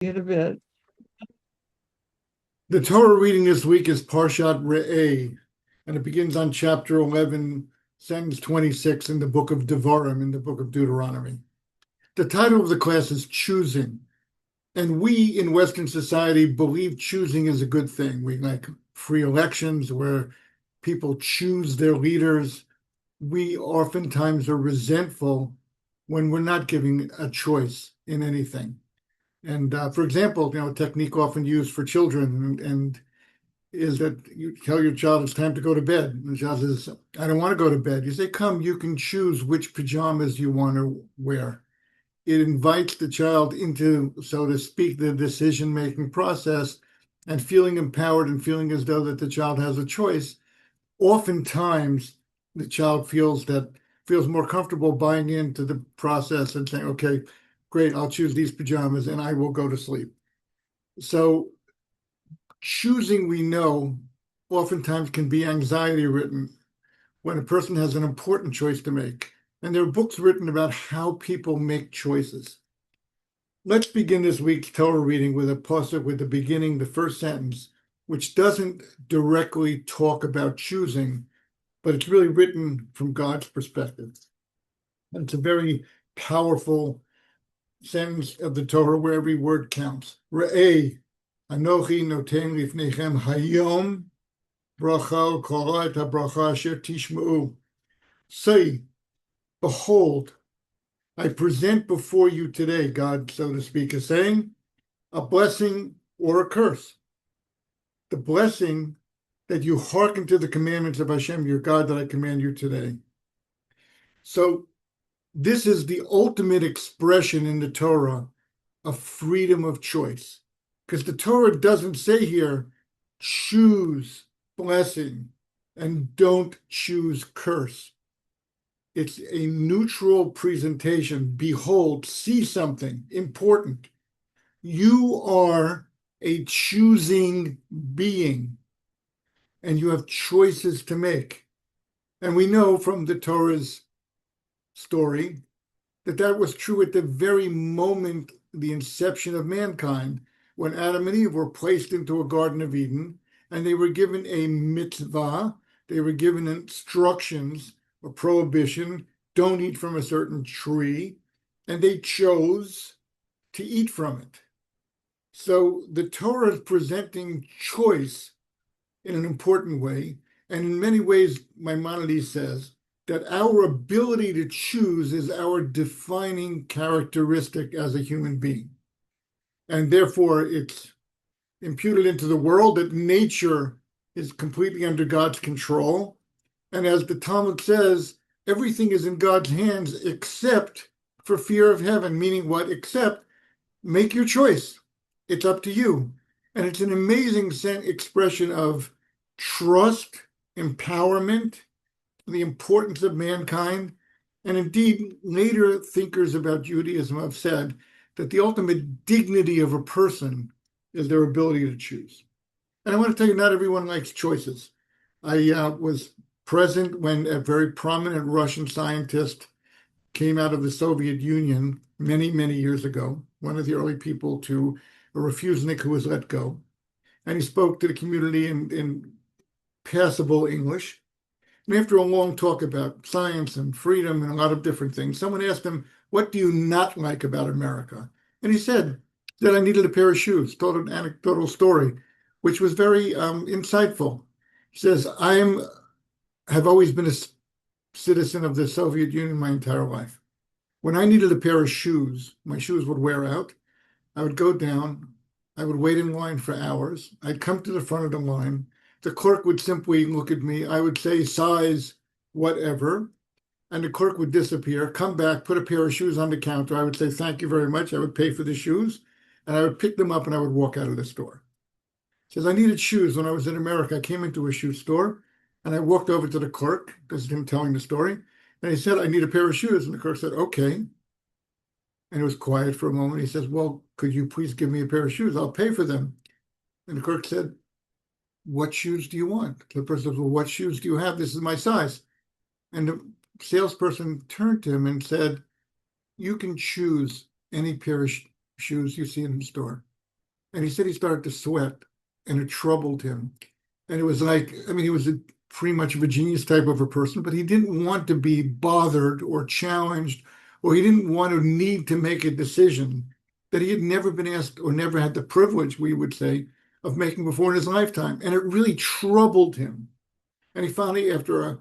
In a bit. The Torah reading this week is Parshat Re'eh, and it begins on chapter 11, sentence 26 in the book of Devarim, in the book of Deuteronomy. The title of the class is Choosing, and we in Western society believe choosing is a good thing. We like free elections where people choose their leaders. We oftentimes are resentful when we're not giving a choice in anything. And for example, a technique often used for children and is that you tell your child it's time to go to bed. And the child says, I don't want to go to bed. You say, come, you can choose which pajamas you want to wear. It invites the child into, so to speak, the decision-making process and feeling empowered and feeling as though that the child has a choice. Oftentimes, the child feels more comfortable buying into the process and saying, okay, great, I'll choose these pajamas and I will go to sleep. So choosing, we know, oftentimes can be anxiety ridden when a person has an important choice to make. And there are books written about how people make choices. Let's begin this week's Torah reading with a pasuk with the beginning, the first sentence, which doesn't directly talk about choosing, but it's really written from God's perspective. And it's a very powerful sentence of the Torah where every word counts. Re'eh, Anochi noten lifnechem hayom bracha kol et habracha asher tishma'u. Say, behold, I present before you today, God, so to speak, is saying, a blessing or a curse. The blessing that you hearken to the commandments of Hashem, your God, that I command you today. So this is the ultimate expression in the Torah of freedom of choice. Because the Torah doesn't say here, choose blessing and don't choose curse. It's a neutral presentation. Behold, see something important. You are a choosing being, and you have choices to make. And we know from the Torah's story that that was true at the very moment, the inception of mankind, when Adam and Eve were placed into a Garden of Eden, and they were given a mitzvah, they were given instructions, a prohibition, don't eat from a certain tree, and they chose to eat from it. So the Torah is presenting choice in an important way. And in many ways, Maimonides says that our ability to choose is our defining characteristic as a human being. And therefore, it's imputed into the world that nature is completely under God's control. And as the Talmud says, everything is in God's hands except for fear of heaven, meaning what? Except make your choice. It's up to you. And it's an amazing expression of trust, empowerment, the importance of mankind. And indeed, later thinkers about Judaism have said that the ultimate dignity of a person is their ability to choose. And I want to tell you, not everyone likes choices. I was present when a very prominent Russian scientist came out of the Soviet Union many, many years ago, one of the early people to a refusenik who was let go. And he spoke to the community in passable English. And after a long talk about science and freedom and a lot of different things, someone asked him, what do you not like about America? And he said that I needed a pair of shoes, told an anecdotal story, which was very insightful. He says, have always been a citizen of the Soviet Union my entire life. When I needed a pair of shoes, my shoes would wear out. I would go down. I would wait in line for hours. I'd come to the front of the line. The clerk would simply look at me. I would say size whatever, and the clerk would disappear, come back, put a pair of shoes on the counter. I would say, thank you very much. I would pay for the shoes, and I would pick them up and I would walk out of the store. He says, I needed shoes when I was in America. I came into a shoe store, and I walked over to the clerk, this is him telling the story, and he said, I need a pair of shoes. And the clerk said, okay. And it was quiet for a moment. He says, well, could you please give me a pair of shoes? I'll pay for them. And the clerk said, what shoes do you want? The person said, well, what shoes do you have? This is my size. And the salesperson turned to him and said, you can choose any pair of shoes you see in the store. And he said he started to sweat and it troubled him. And it was like, I mean, he was pretty much of a genius type of a person, but he didn't want to be bothered or challenged, or he didn't want to need to make a decision that he had never been asked or never had the privilege, we would say, of making before in his lifetime. And it really troubled him. And he finally, after a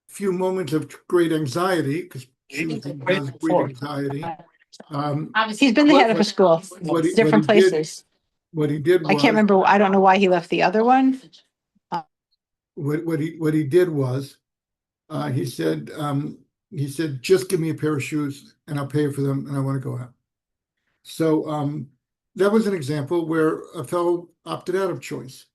few moments of great anxiety, because choosing does breed anxiety, He's been the head of a school, different places. What he did I can't was remember. I don't know why he left the other one. what he did was he said, just give me a pair of shoes and I'll pay for them and I want to go out. So that was an example where a fellow opted out of choice.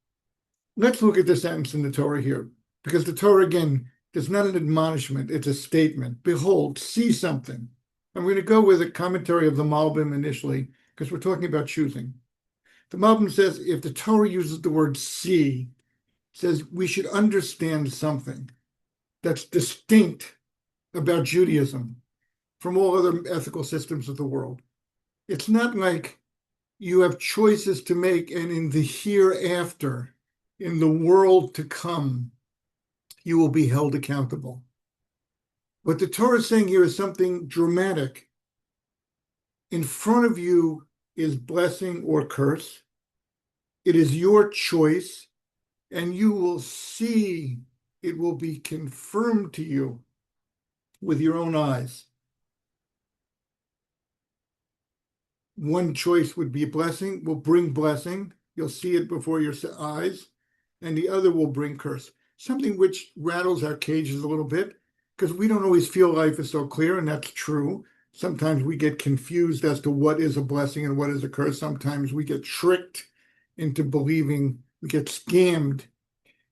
Let's look at the sentence in the Torah here, because the Torah, again, is not an admonishment, it's a statement. Behold, see something. I'm going to go with a commentary of the Malbim initially, because we're talking about choosing. The Malbim says, if the Torah uses the word see, it says we should understand something that's distinct about Judaism from all other ethical systems of the world. It's not like you have choices to make, and in the hereafter, in the world to come, you will be held accountable. What the Torah is saying here is something dramatic. In front of you is blessing or curse. It is your choice, and you will see it will be confirmed to you with your own eyes. One choice would be a blessing, will bring blessing. You'll see it before your eyes, and the other will bring curse. Something which rattles our cages a little bit, because we don't always feel life is so clear, and that's true. Sometimes we get confused as to what is a blessing and what is a curse. Sometimes we get tricked into believing, we get scammed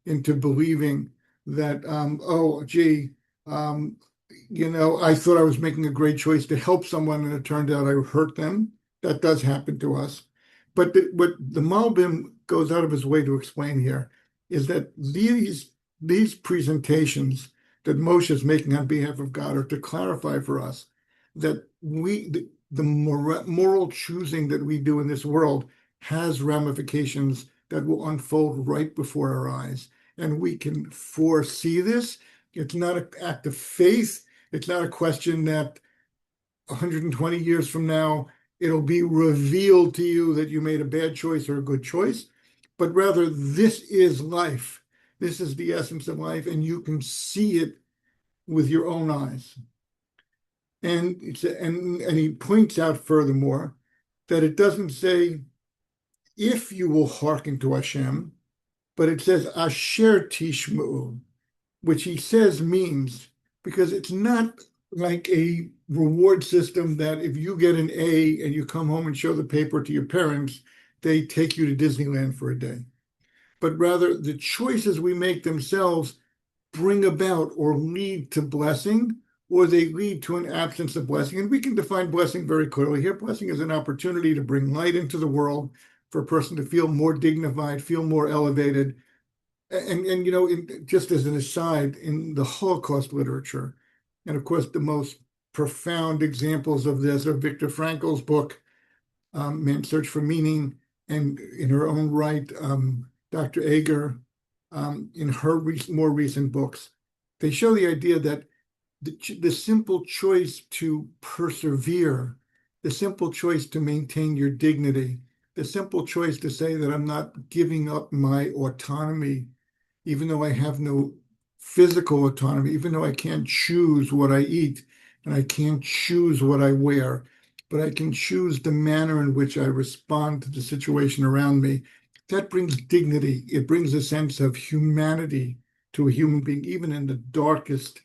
into believing that, oh, gee, I thought I was making a great choice to help someone, and it turned out I hurt them. That does happen to us. But what the Malbim goes out of his way to explain here is that these presentations that Moshe is making on behalf of God are to clarify for us that the moral choosing that we do in this world has ramifications that will unfold right before our eyes. And we can foresee this. It's not an act of faith. It's not a question that 120 years from now, it'll be revealed to you that you made a bad choice or a good choice, but rather this is life. This is the essence of life, and you can see it with your own eyes. And he points out furthermore that it doesn't say if you will hearken to Hashem, but it says Asher Tishma'u, which he says means, because it's not like a reward system that if you get an A and you come home and show the paper to your parents, they take you to Disneyland for a day. But rather, the choices we make themselves bring about or lead to blessing, or they lead to an absence of blessing. And we can define blessing very clearly here. Blessing is an opportunity to bring light into the world, for a person to feel more dignified, feel more elevated. And just as an aside, in the Holocaust literature, and of course, the most profound examples of this are Viktor Frankl's book, Man's Search for Meaning, and in her own right, Dr. Ager, in her more recent books. They show the idea that the simple choice to persevere, the simple choice to maintain your dignity, the simple choice to say that I'm not giving up my autonomy, even though I have no physical autonomy, even though I can't choose what I eat and I can't choose what I wear, but I can choose the manner in which I respond to the situation around me. That brings dignity. It brings a sense of humanity to a human being, even in the darkest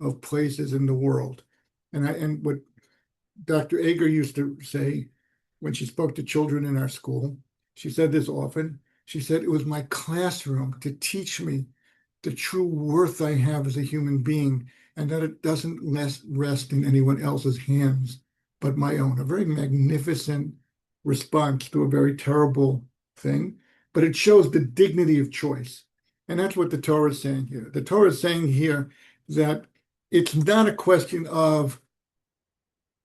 of places in the world. And what Dr. Ager used to say when she spoke to children in our school, she said this often. She said, it was my classroom to teach me the true worth I have as a human being, and that it doesn't rest in anyone else's hands but my own. A very magnificent response to a very terrible thing, but it shows the dignity of choice. And that's what the Torah is saying here. The Torah is saying here that it's not a question of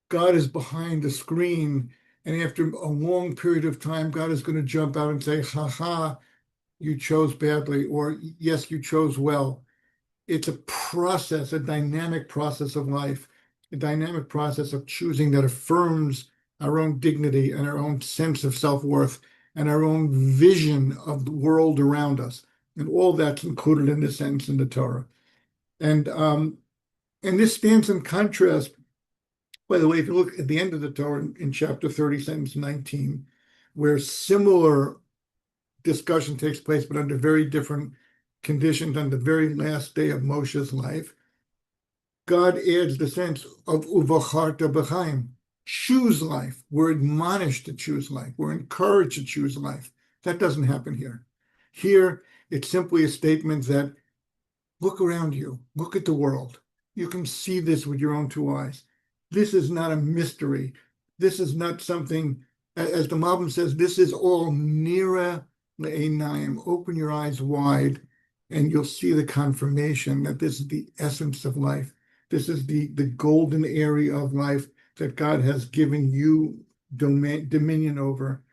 God is behind the screen And after a long period of time, God is going to jump out and say, ha ha, you chose badly, or yes, you chose well. It's a process, a dynamic process of life, a dynamic process of choosing that affirms our own dignity and our own sense of self-worth and our own vision of the world around us. And all that's included in this sentence in the Torah. And this stands in contrast, by the way, if you look at the end of the Torah in chapter 30, sentence 19, where similar discussion takes place, but under very different conditions on the very last day of Moshe's life, God adds the sense of uvacharta b'chaim, choose life. We're admonished to choose life. We're encouraged to choose life. That doesn't happen here. Here, it's simply a statement that look around you, look at the world. You can see this with your own two eyes. This is not a mystery. This is not something, as the Malbim says, this is all nira le'einayim. Open your eyes wide, and you'll see the confirmation that this is the essence of life. This is the golden area of life that God has given you dominion over,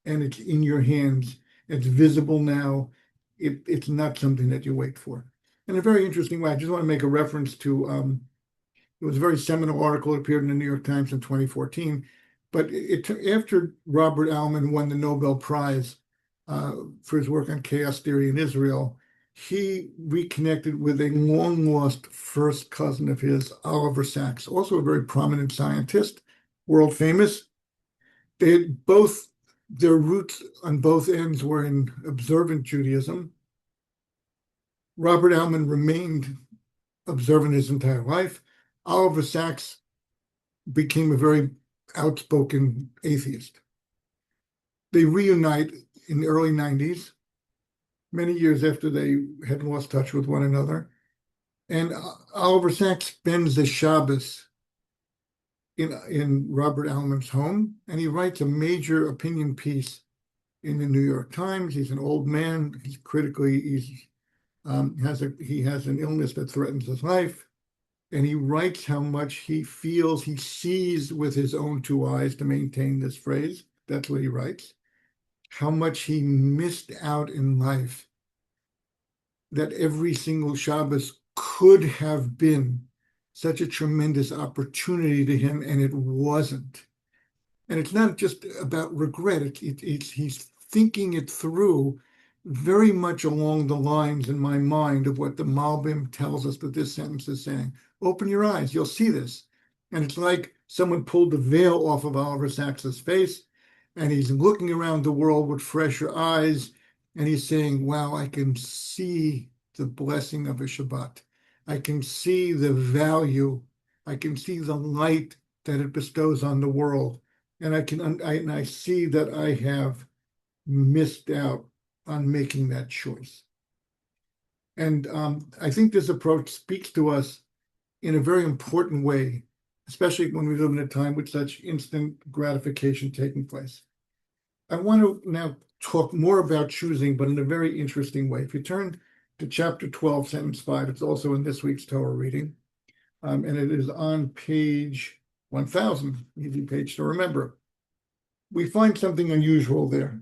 and it's in your hands. It's visible now. It's not something that you wait for. In a very interesting way, I just want to make a reference to, it was a very seminal article that appeared in the New York Times in 2014, but after Robert Aumann won the Nobel Prize for his work on chaos theory in Israel, he reconnected with a long-lost first cousin of his, Oliver Sacks, also a very prominent scientist, world famous. They had their roots on both ends were in observant Judaism. Robert Aumann remained observant his entire life. Oliver Sacks became a very outspoken atheist. They reunite in the early 90s, many years after they had lost touch with one another. And Oliver Sacks spends the Shabbos in Robert Almann's home, and he writes a major opinion piece in the New York Times. He's an old man. He has an illness that threatens his life. And he writes how much he feels he sees with his own two eyes, to maintain this phrase. That's what he writes. How much he missed out in life, that every single Shabbos could have been such a tremendous opportunity to him, and it wasn't. And it's not just about regret. He's thinking it through very much along the lines in my mind of what the Malbim tells us that this sentence is saying. Open your eyes, you'll see this. And it's like someone pulled the veil off of Oliver Sacks's face, and he's looking around the world with fresher eyes, and he's saying, wow, I can see the blessing of a Shabbat. I can see the value. I can see the light that it bestows on the world. And I see that I have missed out on making that choice. And I think this approach speaks to us in a very important way, especially when we live in a time with such instant gratification taking place. I want to now talk more about choosing, but in a very interesting way. If you turn to chapter 12, sentence 5, it's also in this week's Torah reading, and it is on page 1000, easy page to remember. We find something unusual there.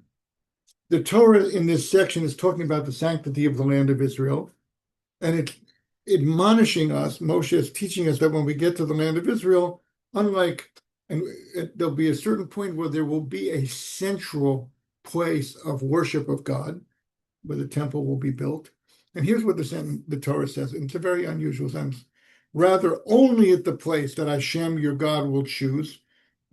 The Torah in this section is talking about the sanctity of the land of Israel, and it's admonishing us, Moshe is teaching us that when we get to the land of Israel, and there'll be a certain point where there will be a central place of worship of God, where the temple will be built. And here's what the Torah says, and it's a very unusual sentence. Rather, only at the place that Hashem, your God, will choose.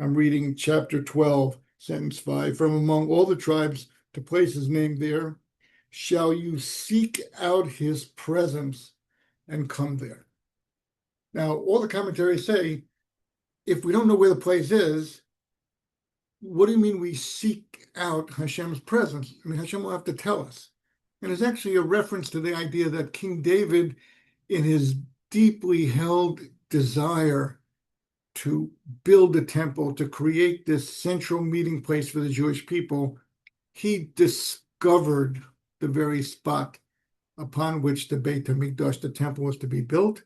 I'm reading chapter 12, sentence 5. From among all the tribes, to place his name there, shall you seek out his presence and come there. Now, all the commentaries say, if we don't know where the place is, what do you mean we seek out Hashem's presence? I mean, Hashem will have to tell us. And it's actually a reference to the idea that King David, in his deeply held desire to build a temple, to create this central meeting place for the Jewish people, he discovered the very spot upon which the Beit HaMikdash, the temple, was to be built.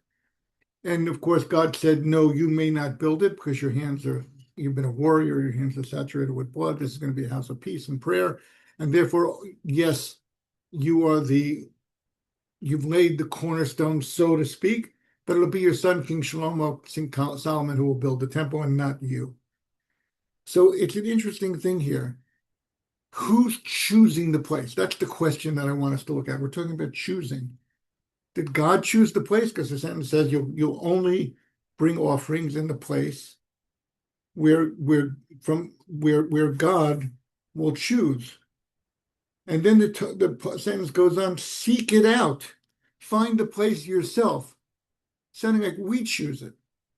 And of course, God said, no, you may not build it because your hands are you've been a warrior, your hands are saturated with blood. This is going to be a house of peace and prayer. And therefore, yes, you've laid the cornerstone, so to speak, but it'll be your son, King Shlomo, King Solomon, who will build the temple and not you. So it's an interesting thing here. Who's choosing the place? That's the question that I want us to look at. We're talking about choosing. Did God choose the place? Because the sentence says you'll only bring offerings in the place where God will choose. And then the sentence goes on, seek it out. Find the place yourself. Sounding like we choose it.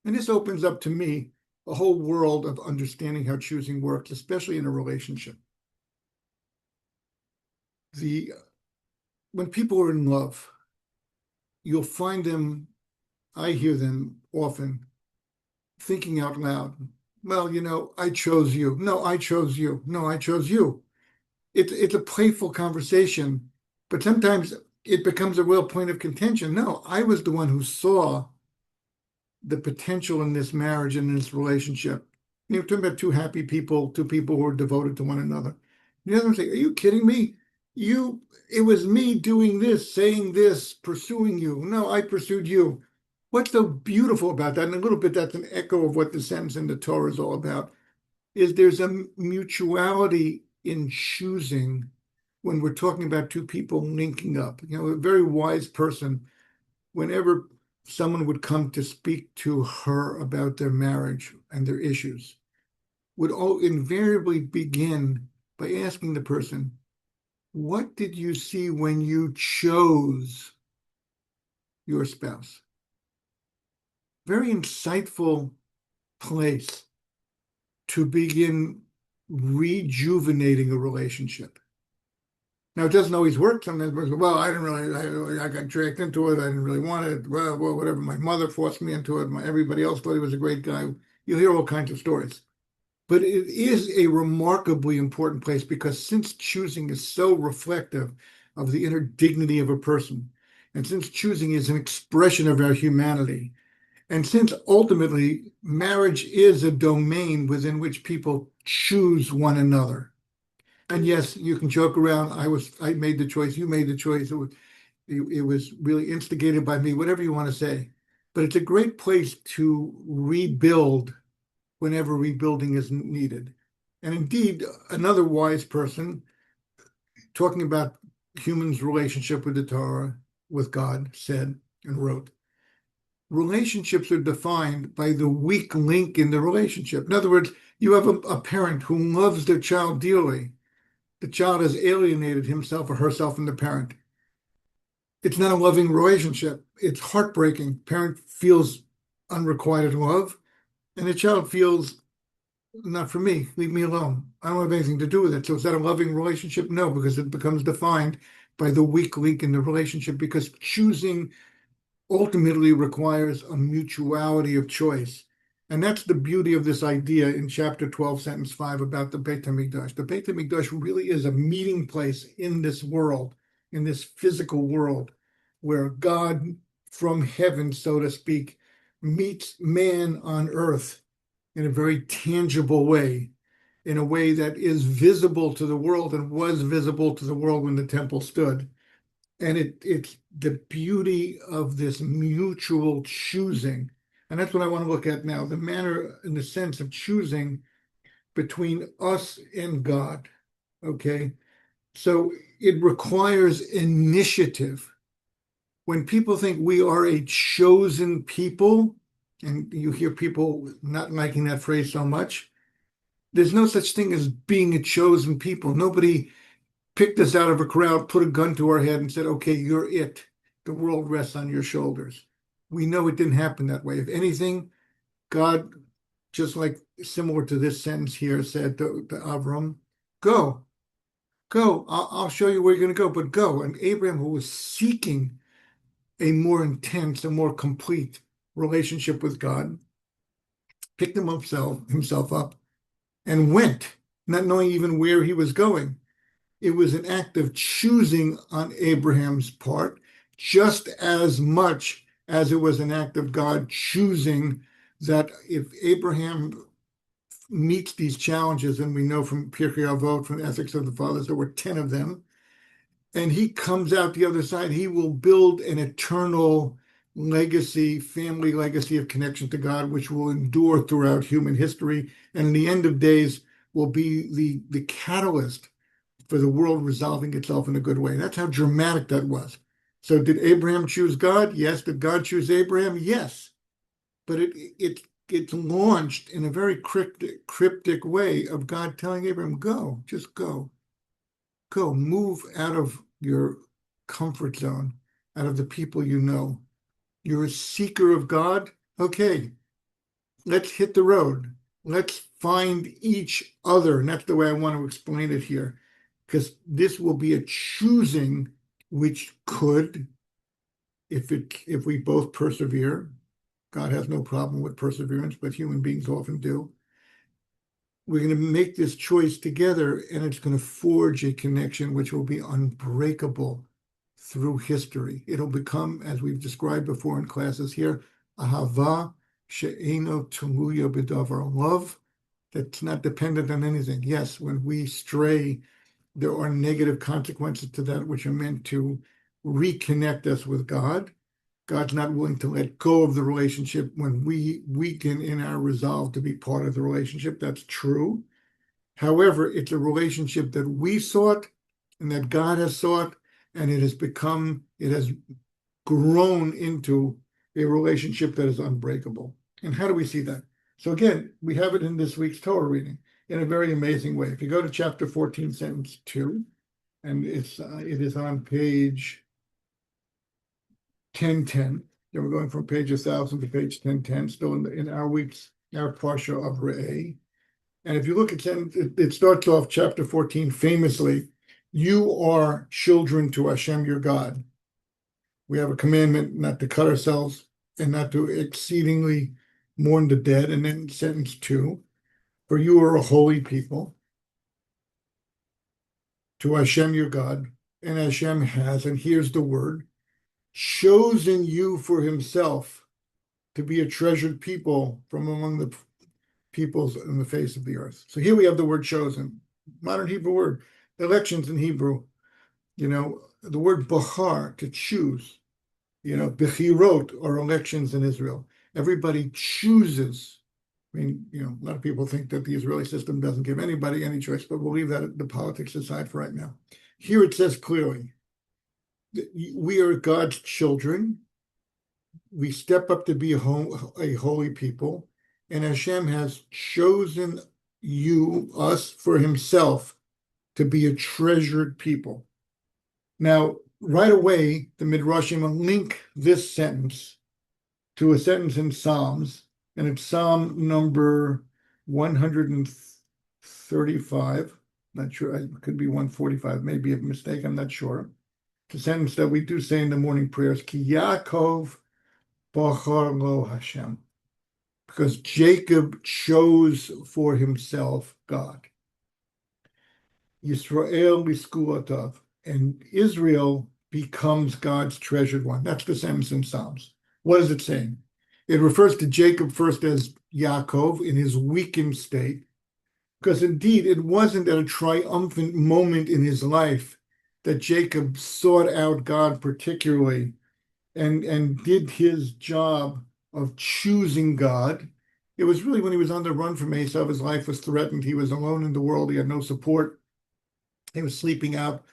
And this opens up to me a whole world of understanding how choosing works, especially in a relationship. When people are in love, you'll find them, I hear them often, thinking out loud, well, I chose you. No, I chose you. No, I chose you. It's a playful conversation, but sometimes it becomes a real point of contention. No, I was the one who saw the potential in this marriage and in this relationship. You're talking about two happy people, two people who are devoted to one another. The other one say, are you kidding me? It was me doing this, saying this, pursuing you. No, I pursued you. What's so beautiful about that? And a little bit that's an echo of what the sentence in the Torah is all about, is there's a mutuality in choosing when we're talking about two people linking up. A very wise person, whenever someone would come to speak to her about their marriage and their issues, would invariably begin by asking the person, what did you see when you chose your spouse? Very insightful place to begin rejuvenating a relationship. Now, it doesn't always work. Sometimes, well, I got dragged into it. I didn't really want it. Well, whatever. My mother forced me into it. Everybody else thought he was a great guy. You'll hear all kinds of stories. But it is a remarkably important place because since choosing is so reflective of the inner dignity of a person, and since choosing is an expression of our humanity, and since ultimately marriage is a domain within which people choose one another. And yes, you can joke around. I made the choice. You made the choice. It was really instigated by me, whatever you want to say. But it's a great place to rebuild whenever rebuilding is needed. And indeed, another wise person talking about humans' relationship with the Torah, with God, said and wrote, relationships are defined by the weak link in the relationship. In other words, you have a parent who loves their child dearly. The child has alienated himself or herself from the parent. It's not a loving relationship. It's heartbreaking. Parent feels unrequited love, and the child feels, not for me, leave me alone. I don't have anything to do with it. So is that a loving relationship? No, because it becomes defined by the weak link in the relationship, because choosing ultimately requires a mutuality of choice. And that's the beauty of this idea in chapter 12, sentence 5 about the Beit HaMikdash. The Beit HaMikdash really is a meeting place in this world, in this physical world, where God from heaven, so to speak, meets man on earth in a very tangible way, in a way that is visible to the world and was visible to the world when the temple stood. And it's the beauty of this mutual choosing. And that's what I want to look at now, the manner in the sense of choosing between us and God. Okay. So it requires initiative. When people think we are a chosen people, and you hear people not liking that phrase so much, there's no such thing as being a chosen people. Nobody picked us out of a crowd, put a gun to our head and said, okay, you're it. The world rests on your shoulders. We know it didn't happen that way. If anything, God, just like similar to this sentence here, said to Avram, go, I'll show you where you're going to go, but go. And Abraham, who was seeking a more intense, a more complete relationship with God, picked himself up and went, not knowing even where he was going. It was an act of choosing on Abraham's part, just as much as it was an act of God choosing that if Abraham meets these challenges, and we know from Pirkei Avot, from Ethics of the Fathers, there were 10 of them, and he comes out the other side, he will build an eternal legacy, family legacy of connection to God, which will endure throughout human history, and in the end of days will be the catalyst for the world resolving itself in a good way. That's how dramatic that was. So did Abraham choose God? Yes. Did God choose Abraham? Yes. But it's launched in a very cryptic way of God telling Abraham, go, just go, move out of your comfort zone, out of the people you know. You're a seeker of God. Okay, let's hit the road. Let's find each other. And that's the way I want to explain it here, because this will be a choosing which could, if we both persevere, God has no problem with perseverance, but human beings often do. We're going to make this choice together, and it's going to forge a connection which will be unbreakable through history. It'll become, as we've described before in classes here, ahava she'eno tuluya b'davar, love that's not dependent on anything. Yes, when we stray, there are negative consequences to that which are meant to reconnect us with God. God's not willing to let go of the relationship when we weaken in our resolve to be part of the relationship. That's true. However, it's a relationship that we sought and that God has sought, and it has grown into a relationship that is unbreakable. And how do we see that? So again, we have it in this week's Torah reading in a very amazing way. If you go to chapter 14, sentence 2, and it is on page 1010. Then we're going from page 1000 to page 1010, still in our parsha of Re'eh. And if you look at it starts off chapter 14 famously, you are children to Hashem your God. We have a commandment not to cut ourselves and not to exceedingly mourn the dead. And then sentence 2, for you are a holy people to Hashem your God. And Hashem has, and here's the word, chosen you for himself to be a treasured people from among the peoples in the face of the earth. So here we have the word chosen, modern Hebrew word, elections in Hebrew, the word bachar, to choose, bechirot are elections in Israel. Everybody chooses. I mean, a lot of people think that the Israeli system doesn't give anybody any choice, but we'll leave that the politics aside for right now. Here it says clearly, we are God's children. We step up to be a holy people, and Hashem has chosen us for himself to be a treasured people. Now, right away, the Midrashim link this sentence to a sentence in Psalms, and it's Psalm number 135. Not sure, it could be 145, maybe a mistake, I'm not sure. The sentence that we do say in the morning prayers, Ki Yaakov bachar lo Hashem, because Jacob chose for himself God. Yisrael liskuatav, and Israel becomes God's treasured one. That's the sentence in Psalms. What is it saying? It refers to Jacob first as Yaakov in his weakened state, because indeed it wasn't at a triumphant moment in his life that Jacob sought out God particularly and did his job of choosing God. It was really when he was on the run from Esau, his life was threatened. He was alone in the world. He had no support. He was sleeping out,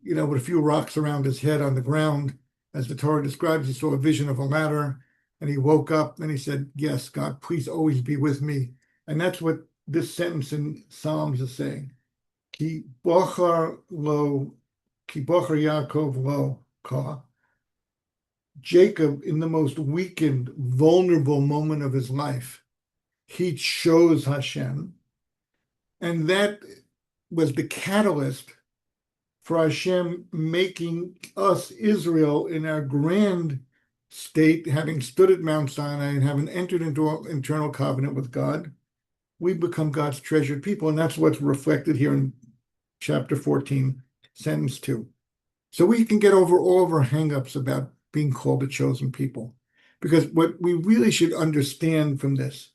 with a few rocks around his head on the ground. As the Torah describes, he saw a vision of a ladder, and he woke up and he said, yes, God, please always be with me. And that's what this sentence in Psalms is saying. Ki bochar Yaakov lo ka. Jacob, in the most weakened, vulnerable moment of his life, he chose Hashem. And that was the catalyst for Hashem making us, Israel, in our grand state, having stood at Mount Sinai and having entered into an eternal covenant with God. We become God's treasured people. And that's what's reflected here in chapter 14, sentence 2. So we can get over all of our hang-ups about being called a chosen people. Because what we really should understand from this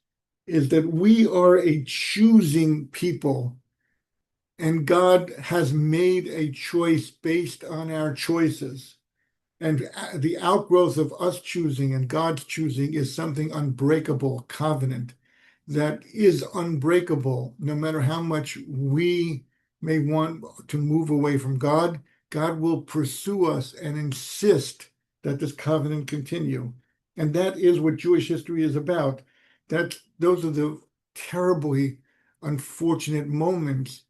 is that we are a choosing people, and God has made a choice based on our choices. And the outgrowth of us choosing and God's choosing is something unbreakable, covenant that is unbreakable. No matter how much we may want to move away from God, God will pursue us and insist that this covenant continue. And that is what Jewish history is about. Those are the terribly unfortunate moments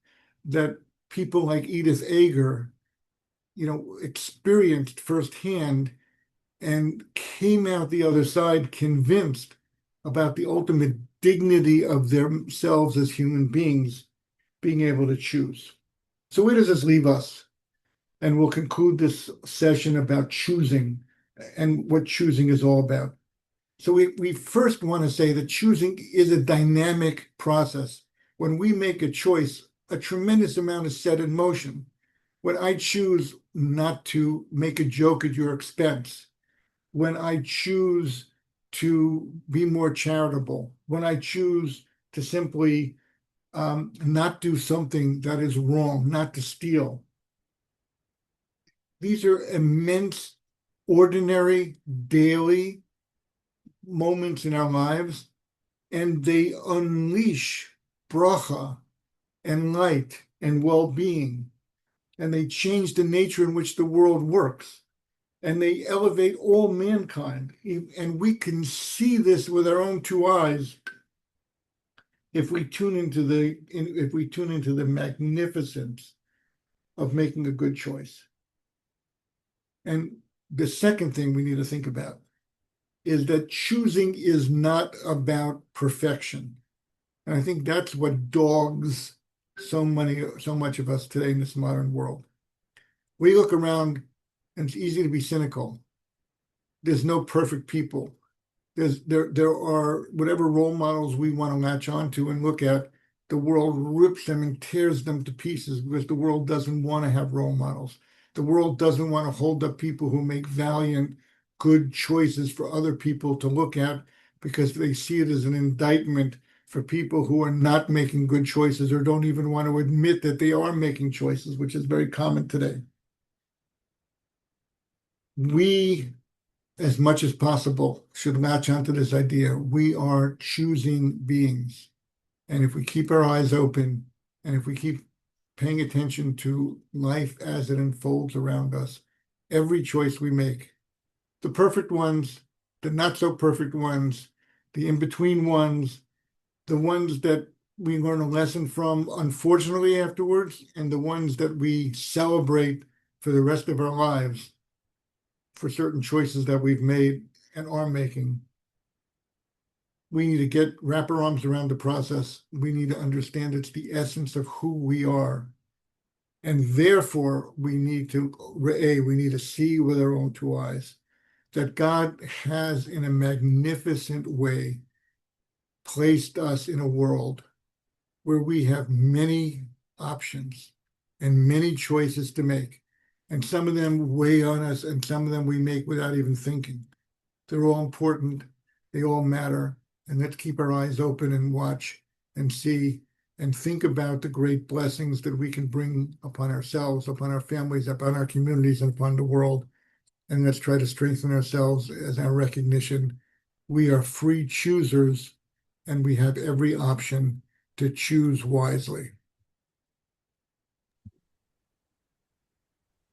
that people like Edith Eger, experienced firsthand and came out the other side convinced about the ultimate dignity of themselves as human beings, being able to choose. So where does this leave us? And we'll conclude this session about choosing and what choosing is all about. So we first want to say that choosing is a dynamic process. When we make a choice, a tremendous amount is set in motion. When I choose not to make a joke at your expense, when I choose to be more charitable, when I choose to simply not do something that is wrong, not to steal. These are immense, ordinary, daily moments in our lives, and they unleash bracha and light and well-being, and they change the nature in which the world works, and they elevate all mankind. And we can see this with our own two eyes if we tune into the magnificence of making a good choice. And the second thing we need to think about is that choosing is not about perfection. And I think that's what dogs so much of us today in this modern world. We look around and it's easy to be cynical. There's no perfect people. There are whatever role models we want to latch onto and look at, the world rips them and tears them to pieces because the world doesn't want to have role models. The world doesn't want to hold up people who make valiant, good choices for other people to look at because they see it as an indictment for people who are not making good choices or don't even want to admit that they are making choices, which is very common today. We, as much as possible, should latch onto this idea. We are choosing beings. And if we keep our eyes open and if we keep paying attention to life as it unfolds around us, every choice we make, the perfect ones, the not so perfect ones, the in-between ones, the ones that we learn a lesson from, unfortunately, afterwards, and the ones that we celebrate for the rest of our lives for certain choices that we've made and are making. We need to wrap our arms around the process. We need to understand it's the essence of who we are. And therefore, we need to see with our own two eyes that God has, in a magnificent way, placed us in a world where we have many options and many choices to make. And some of them weigh on us, and some of them we make without even thinking. They're all important. They all matter. And let's keep our eyes open and watch and see and think about the great blessings that we can bring upon ourselves, upon our families, upon our communities, and upon the world. And let's try to strengthen ourselves as our recognition. We are free choosers, and we have every option to choose wisely.